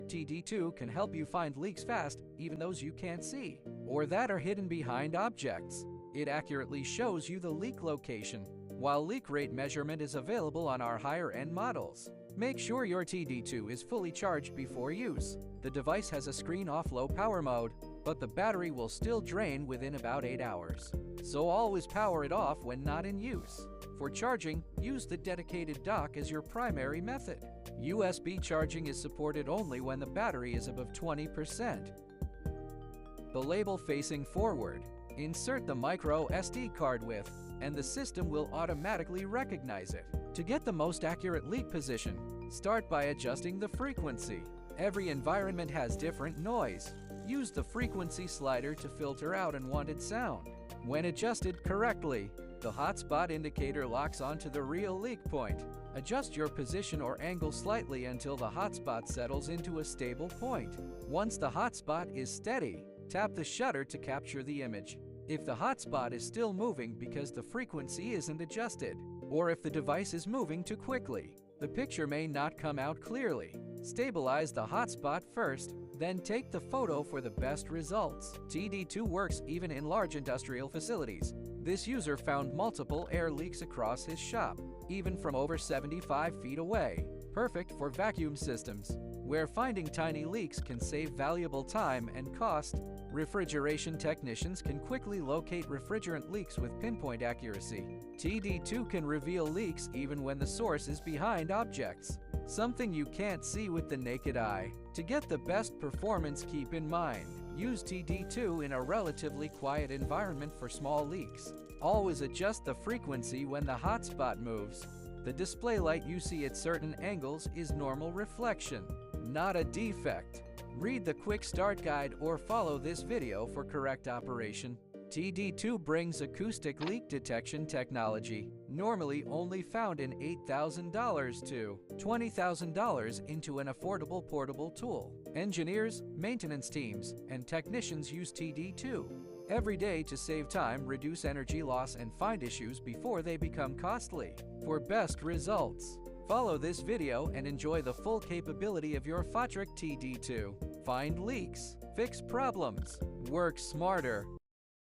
TD2 can help you find leaks fast, even those you can't see, or that are hidden behind objects. It accurately shows you the leak location, while leak rate measurement is available on our higher-end models. Make sure your TD2 is fully charged before use. The device has a screen-off low power mode, but the battery will still drain within about 8 hours. So always power it off when not in use. For charging, use the dedicated dock as your primary method. USB charging is supported only when the battery is above 20%. The label facing forward. Insert the micro SD card with, and the system will automatically recognize it. To get the most accurate leak position, start by adjusting the frequency. Every environment has different noise. Use the frequency slider to filter out unwanted sound. When adjusted correctly, the hotspot indicator locks onto the real leak point. Adjust your position or angle slightly until the hotspot settles into a stable point. Once the hotspot is steady, tap the shutter to capture the image. If the hotspot is still moving because the frequency isn't adjusted, or if the device is moving too quickly, the picture may not come out clearly. Stabilize the hotspot first, then take the photo for the best results. TD2 works even in large industrial facilities. This user found multiple air leaks across his shop, even from over 75 feet away. Perfect for vacuum systems, where finding tiny leaks can save valuable time and cost. Refrigeration technicians can quickly locate refrigerant leaks with pinpoint accuracy. TD2 can reveal leaks even when the source is behind objects, something you can't see with the naked eye. To get the best performance, keep in mind, use TD2 in a relatively quiet environment for small leaks. Always adjust the frequency when the hotspot moves. The display light you see at certain angles is normal reflection, not a defect. Read the quick start guide or follow this video for correct operation. TD2 brings acoustic leak detection technology, normally only found in $8,000 to $20,000, into an affordable portable tool. Engineers, maintenance teams, and technicians use TD2 every day to save time, reduce energy loss, and find issues before they become costly. For best results, follow this video and enjoy the full capability of your Fotric TD2. Find leaks, fix problems, work smarter.